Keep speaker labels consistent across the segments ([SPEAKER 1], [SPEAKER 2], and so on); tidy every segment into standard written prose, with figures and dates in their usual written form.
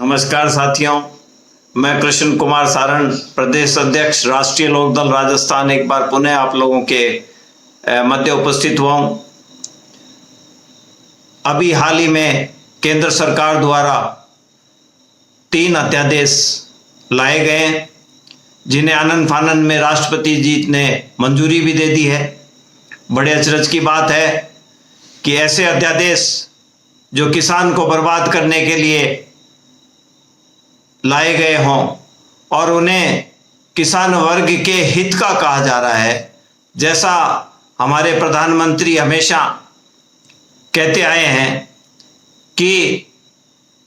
[SPEAKER 1] नमस्कार साथियों, मैं कृष्ण कुमार सारण, प्रदेश अध्यक्ष राष्ट्रीय लोकदल राजस्थान, एक बार पुनः आप लोगों के मध्य उपस्थित हुआ हूं। अभी हाल ही में केंद्र सरकार द्वारा 3 अध्यादेश लाए गए हैं, जिन्हें आनन फानन में राष्ट्रपति जी ने मंजूरी भी दे दी है। बड़े अचरज की बात है कि ऐसे अध्यादेश जो किसान को बर्बाद करने के लिए लाए गए हों और उन्हें किसान वर्ग के हित का कहा जा रहा है, जैसा हमारे प्रधानमंत्री हमेशा कहते आए हैं कि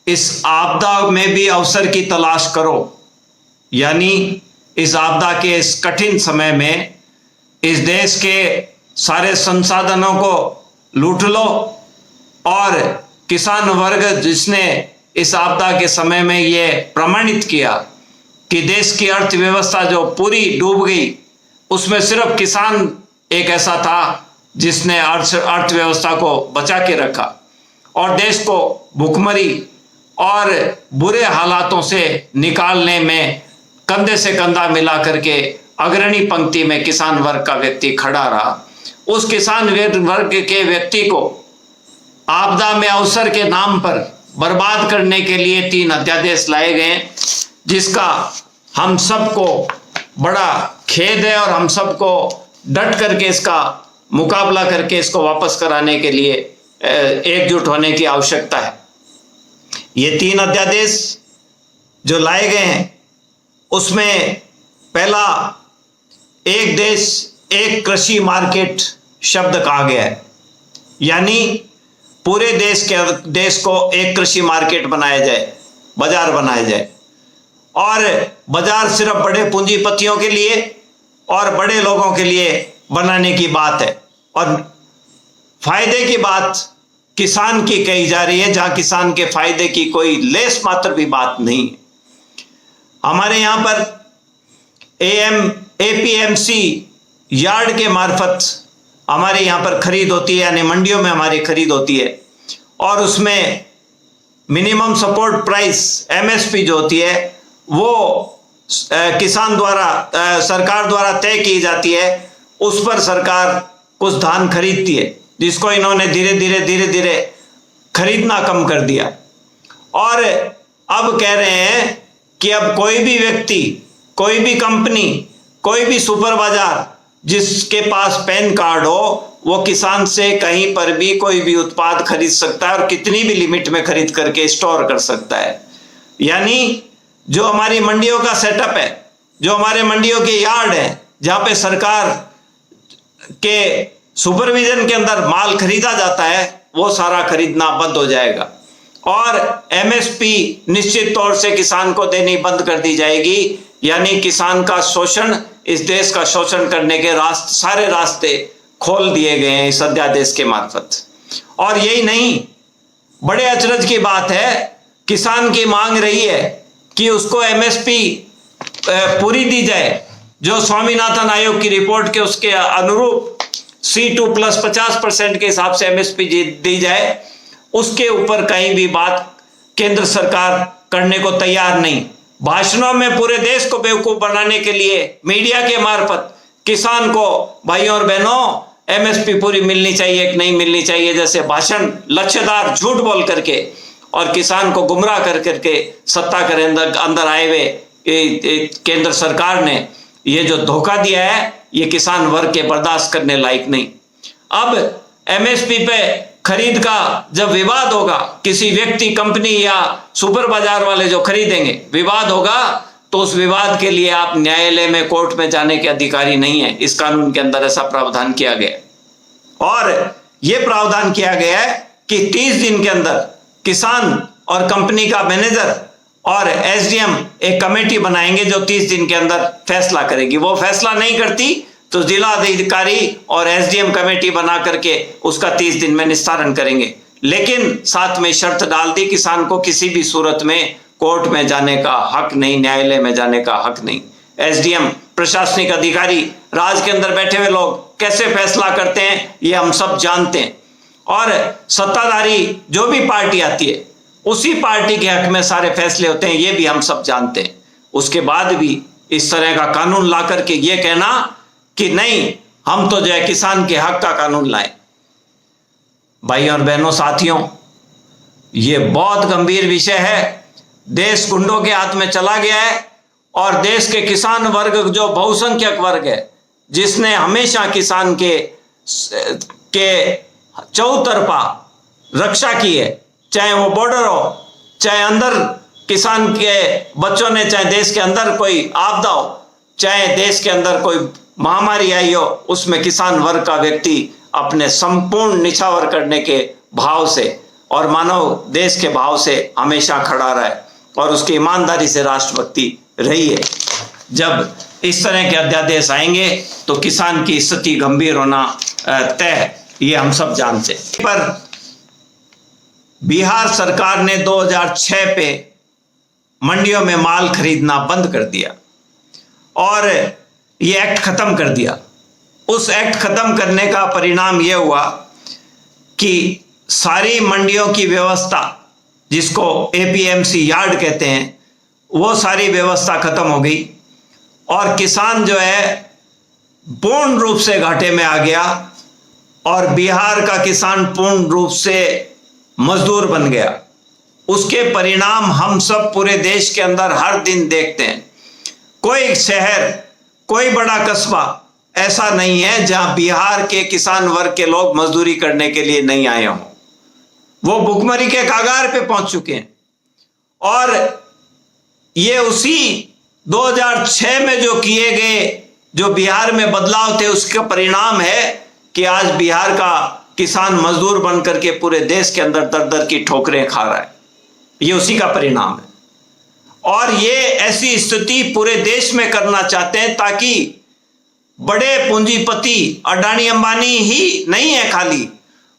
[SPEAKER 1] इस आपदा में भी अवसर की तलाश करो। यानी इस आपदा के इस कठिन समय में इस देश के सारे संसाधनों को लूट लो और किसान वर्ग जिसने इस आपदा के समय में ये प्रमाणित किया कि देश की अर्थव्यवस्था जो पूरी डूब गई, उसमें सिर्फ किसान एक ऐसा था जिसने अर्थव्यवस्था को बचा के रखा और देश को भूखमरी और बुरे हालातों से निकालने में कंधे से कंधा मिला करके अग्रणी पंक्ति में किसान वर्ग का व्यक्ति खड़ा रहा। उस किसान वर्ग के व्यक्ति को आपदा में अवसर के नाम पर बर्बाद करने के लिए 3 अध्यादेश लाए गए, जिसका हम सबको बड़ा खेद है और हम सबको डट करके इसका मुकाबला करके इसको वापस कराने के लिए एकजुट होने की आवश्यकता है। ये 3 अध्यादेश जो लाए गए हैं, उसमें पहला एक देश एक कृषि मार्केट शब्द कहा गया है। यानी पूरे देश को एक कृषि मार्केट बनाया जाए, बाजार बनाया जाए, और बाजार सिर्फ बड़े पूंजीपतियों के लिए और बड़े लोगों के लिए बनाने की बात है और फायदे की बात किसान की कही जा रही है, जहां किसान के फायदे की कोई लेस मात्र भी बात नहीं है। हमारे यहां पर एपीएमसी यार्ड के मार्फत हमारे यहाँ पर खरीद होती है, यानी मंडियों में हमारी खरीद होती है और उसमें मिनिमम सपोर्ट प्राइस एमएसपी जो होती है वो किसान द्वारा सरकार द्वारा तय की जाती है। उस पर सरकार कुछ धान खरीदती है, जिसको इन्होंने धीरे धीरे खरीदना कम कर दिया और अब कह रहे हैं कि अब कोई भी व्यक्ति, कोई भी कंपनी, कोई भी सुपर बाजार जिसके पास पैन कार्ड हो, वो किसान से कहीं पर भी कोई भी उत्पाद खरीद सकता है और कितनी भी लिमिट में खरीद करके स्टोर कर सकता है। यानी जो हमारी मंडियों का सेटअप है, जो हमारे मंडियों के यार्ड है, जहां पे सरकार के सुपरविजन के अंदर माल खरीदा जाता है, वो सारा खरीदना बंद हो जाएगा और एमएसपी निश्चित तौर से किसान को देनी बंद कर दी जाएगी। यानी किसान का शोषण, इस देश का शोषण करने के सारे रास्ते खोल दिए गए हैं इस अध्यादेश के मार्फत। और यही नहीं, बड़े अचरज की बात है, किसान की मांग रही है कि उसको एमएसपी पूरी दी जाए, जो स्वामीनाथन आयोग की रिपोर्ट के उसके अनुरूप C2 प्लस 50% के हिसाब से एमएसपी दी जाए। उसके ऊपर कहीं भी बात केंद्र सरकार करने को तैयार नहीं। भाषणों में पूरे देश को बेवकूफ बनाने के लिए मीडिया के मार्फत किसान को, भाइयों और बहनों, एमएसपी पूरी मिलनी चाहिए कि नहीं मिलनी चाहिए जैसे भाषण लक्ष्यदार झूठ बोल करके और किसान को गुमराह कर करके सत्ता के अंदर आए हुए केंद्र सरकार ने ये जो धोखा दिया है, ये किसान वर्ग के बर्दाश्त करने लायक नहीं। अब एमएसपी पे खरीद का जब विवाद होगा, किसी व्यक्ति, कंपनी या सुपर बाजार वाले जो खरीदेंगे, विवाद होगा, तो उस विवाद के लिए आप न्यायालय में, कोर्ट में जाने के अधिकारी नहीं है। इस कानून के अंदर ऐसा प्रावधान किया गया और यह प्रावधान किया गया है कि 30 दिन के अंदर किसान और कंपनी का मैनेजर और एसडीएम एक कमेटी बनाएंगे जो 30 दिन के अंदर फैसला करेगी। वो फैसला नहीं करती तो जिला अधिकारी और एसडीएम कमेटी बना करके उसका 30 दिन में निस्तारण करेंगे। लेकिन साथ में शर्त डाल दी, किसान को किसी भी सूरत में कोर्ट में जाने का हक नहीं, न्यायालय में जाने का हक नहीं। एसडीएम, प्रशासनिक अधिकारी, राज के अंदर बैठे हुए लोग कैसे फैसला करते हैं ये हम सब जानते हैं और सत्ताधारी जो भी पार्टी आती है उसी पार्टी के हक में सारे फैसले होते हैं, ये भी हम सब जानते हैं। उसके बाद भी इस तरह का कानून ला करके ये कहना कि नहीं, हम तो जो है किसान के हक का कानून लाए। भाइयों और बहनों, साथियों, ये बहुत गंभीर विषय है। देश गुंडों के हाथ में चला गया है और देश के किसान वर्ग, जो बहुसंख्यक वर्ग है, जिसने हमेशा किसान के चौतरफा रक्षा की है, चाहे वो बॉर्डर हो, चाहे अंदर किसान के बच्चों ने, चाहे देश के अंदर कोई आपदा हो, चाहे देश के अंदर कोई महामारी आई हो, उसमें किसान वर्ग का व्यक्ति अपने संपूर्ण निछावर करने के भाव से और मानव देश के भाव से हमेशा खड़ा रहा है और उसकी ईमानदारी से राष्ट्रभक्ति रही है। जब इस तरह के अध्यादेश आएंगे तो किसान की स्थिति गंभीर होना तय है, ये हम सब जानते हैं। पर बिहार सरकार ने 2006 पे मंडियों में माल खरीदना बंद कर दिया और ये एक्ट खत्म कर दिया। उस एक्ट खत्म करने का परिणाम यह हुआ कि सारी मंडियों की व्यवस्था, जिसको एपीएमसी यार्ड कहते हैं, वो सारी व्यवस्था खत्म हो गई और किसान जो है पूर्ण रूप से घाटे में आ गया और बिहार का किसान पूर्ण रूप से मजदूर बन गया। उसके परिणाम हम सब पूरे देश के अंदर हर दिन देखते हैं। कोई शहर, कोई बड़ा कस्बा ऐसा नहीं है जहां बिहार के किसान वर्ग के लोग मजदूरी करने के लिए नहीं आए हों। वो भुखमरी के कगार पे पहुंच चुके हैं और ये उसी 2006 में जो किए गए, जो बिहार में बदलाव थे, उसका परिणाम है कि आज बिहार का किसान मजदूर बन करके पूरे देश के अंदर दर दर की ठोकरें खा रहा है। ये उसी का परिणाम है और ये ऐसी स्थिति पूरे देश में करना चाहते हैं ताकि बड़े पूंजीपति, अडानी अंबानी ही नहीं है, खाली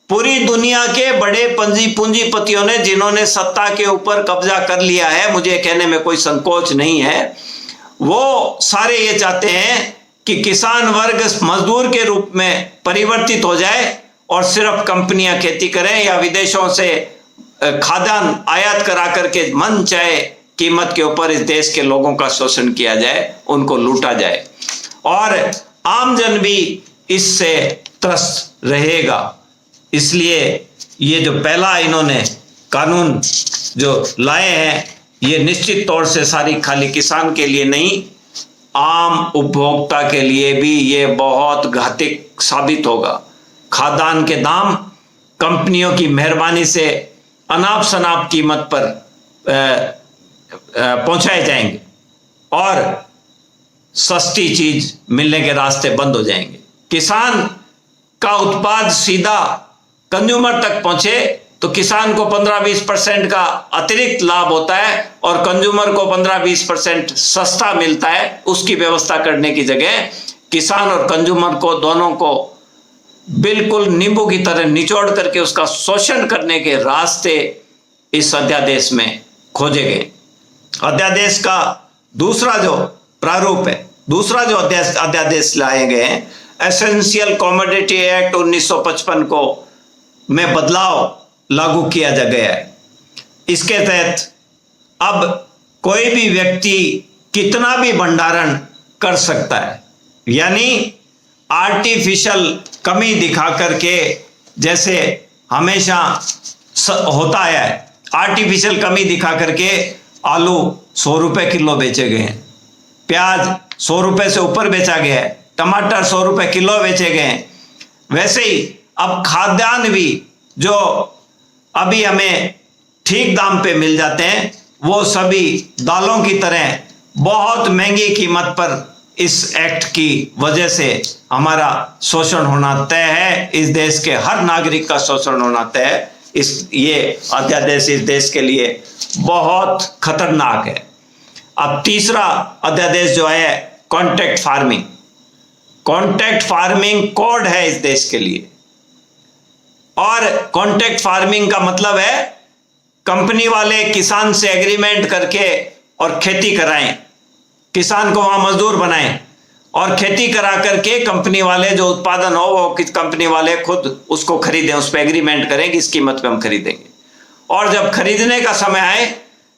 [SPEAKER 1] पूरी दुनिया के बड़े पूंजीपतियों ने, जिन्होंने सत्ता के ऊपर कब्जा कर लिया है, मुझे कहने में कोई संकोच नहीं है, वो सारे ये चाहते हैं कि किसान वर्ग मजदूर के रूप में परिवर्तित हो जाए और सिर्फ कंपनियां खेती करें या विदेशों से खाद्यान्न आयात करा करके मन चाहे कीमत के ऊपर इस देश के लोगों का शोषण किया जाए, उनको लूटा जाए और आमजन भी इससे त्रस्त रहेगा। इसलिए ये जो पहला इन्होंने कानून जो लाए हैं, ये निश्चित तौर से सारी खाली किसान के लिए नहीं, आम उपभोक्ता के लिए भी ये बहुत घातक साबित होगा। खाद्यान्न के दाम कंपनियों की मेहरबानी से अनाप शनाप कीमत पर पहुंचाए जाएंगे और सस्ती चीज मिलने के रास्ते बंद हो जाएंगे। किसान का उत्पाद सीधा कंज्यूमर तक पहुंचे तो किसान को 15-20% का अतिरिक्त लाभ होता है और कंज्यूमर को 15-20% सस्ता मिलता है। उसकी व्यवस्था करने की जगह किसान और कंज्यूमर को दोनों को बिल्कुल नींबू की तरह निचोड़ करके उसका शोषण करने के रास्ते इस अध्यादेश में खोजे गए। अध्यादेश का दूसरा जो प्रारूप है, दूसरा जो अध्यादेश लाए गए हैं, एसेंशियल कमोडिटी एक्ट 1955 को में बदलाव लागू किया जा गया है। इसके तहत अब कोई भी व्यक्ति कितना भी भंडारण कर सकता है, यानी आर्टिफिशियल कमी दिखा करके, जैसे हमेशा होता है, आर्टिफिशियल कमी दिखा करके आलू 100 रुपए किलो बेचे गए हैं, प्याज 100 रुपए से ऊपर बेचा गया है, टमाटर 100 रुपए किलो बेचे गए हैं। वैसे ही अब खाद्यान्न भी जो अभी हमें ठीक दाम पे मिल जाते हैं, वो सभी दालों की तरह बहुत महंगी कीमत पर इस एक्ट की वजह से हमारा शोषण होना तय है। इस देश के हर नागरिक का शोषण होना तय है। ये अध्यादेश इस देश के लिए बहुत खतरनाक है। अब तीसरा अध्यादेश जो है contract farming, contract farming code है इस देश के लिए। और कॉन्ट्रैक्ट फार्मिंग का मतलब है कंपनी वाले किसान से एग्रीमेंट करके और खेती कराएं, किसान को वहां मजदूर बनाएं और खेती करा करके कंपनी वाले जो उत्पादन हो वो कंपनी वाले खुद उसको खरीदें, उस पर एग्रीमेंट करें कि इस कीमत पे हम खरीदेंगे। और जब खरीदने का समय आए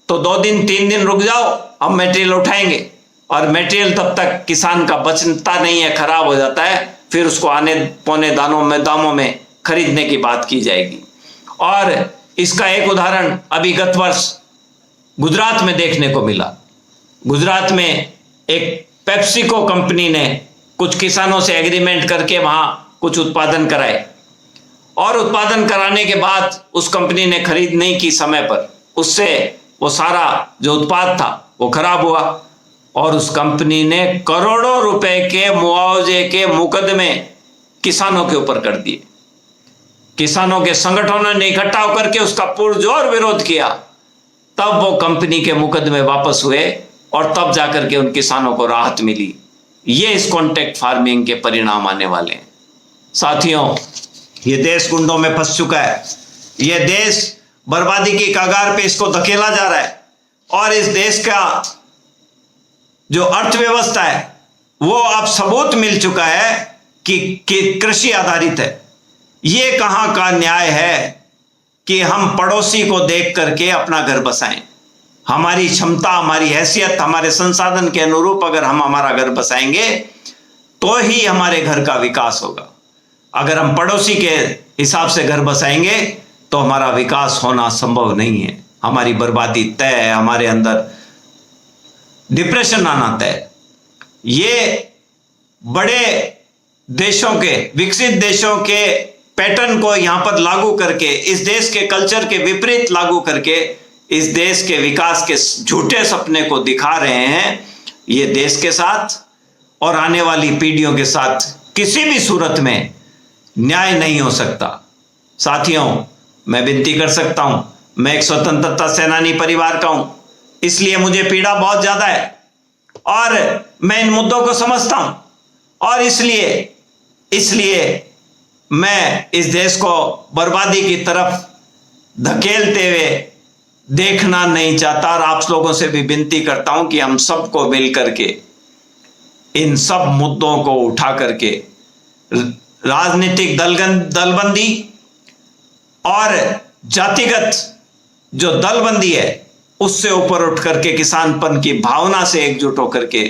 [SPEAKER 1] तो 2 दिन 3 दिन रुक जाओ, हम मटेरियल उठाएंगे, और मटेरियल तब तक किसान का बचता नहीं है, खराब हो जाता है, फिर उसको आने पौने दामों में खरीदने की बात की जाएगी। और इसका एक उदाहरण अभी गत वर्ष गुजरात में देखने को मिला। गुजरात में एक पेप्सिको कंपनी ने कुछ किसानों से एग्रीमेंट करके वहां कुछ उत्पादन कराए, और उत्पादन कराने के बाद उस कंपनी ने खरीद नहीं की समय पर, उससे वो सारा जो उत्पाद था वो खराब हुआ, और उस कंपनी ने करोड़ों रुपए के मुआवजे के मुकदमे किसानों के ऊपर कर दिए। किसानों के संगठनों ने इकट्ठा होकर के उसका पुरजोर विरोध किया, तब वो कंपनी के मुकदमे वापस हुए और तब जाकर के उन किसानों को राहत मिली। ये इस कॉन्ट्रैक्ट फार्मिंग के परिणाम आने वाले हैं। साथियों, ये देश गुंडों में फंस चुका है, ये देश बर्बादी की कगार पे इसको धकेला जा रहा है, और इस देश का जो अर्थव्यवस्था है वो अब सबूत मिल चुका है कि कृषि आधारित है। ये कहां का न्याय है कि हम पड़ोसी को देख करके अपना घर बसाएं? हमारी क्षमता, हमारी हैसियत, हमारे संसाधन के अनुरूप अगर हम हमारा घर बसाएंगे तो ही हमारे घर का विकास होगा। अगर हम पड़ोसी के हिसाब से घर बसाएंगे तो हमारा विकास होना संभव नहीं है, हमारी बर्बादी तय है, हमारे अंदर डिप्रेशन आना तय। ये बड़े देशों के, विकसित देशों के पैटर्न को यहां पर लागू करके, इस देश के कल्चर के विपरीत लागू करके इस देश के विकास के झूठे सपने को दिखा रहे हैं। ये देश के साथ और आने वाली पीढ़ियों के साथ किसी भी सूरत में न्याय नहीं हो सकता। साथियों, मैं विनती कर सकता हूं, मैं एक स्वतंत्रता सेनानी परिवार का हूं, इसलिए मुझे पीड़ा बहुत ज्यादा है और मैं इन मुद्दों को समझता हूं, और इसलिए मैं इस देश को बर्बादी की तरफ धकेलते हुए देखना नहीं चाहता, और आप लोगों से भी विनती करता हूं कि हम सबको मिलकर के इन सब मुद्दों को उठा करके राजनीतिक दलबंदी और जातिगत जो दलबंदी है उससे ऊपर उठ करके किसानपन की भावना से एकजुट होकर के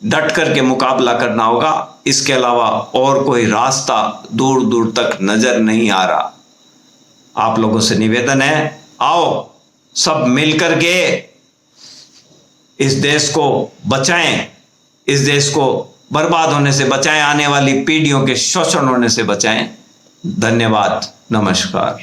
[SPEAKER 1] डट करके मुकाबला करना होगा। इसके अलावा और कोई रास्ता दूर दूर तक नजर नहीं आ रहा। आप लोगों से निवेदन है, आओ सब मिलकर के इस देश को बचाएं, इस देश को बर्बाद होने से बचाएं, आने वाली पीढ़ियों के शोषण होने से बचाएं। धन्यवाद, नमस्कार।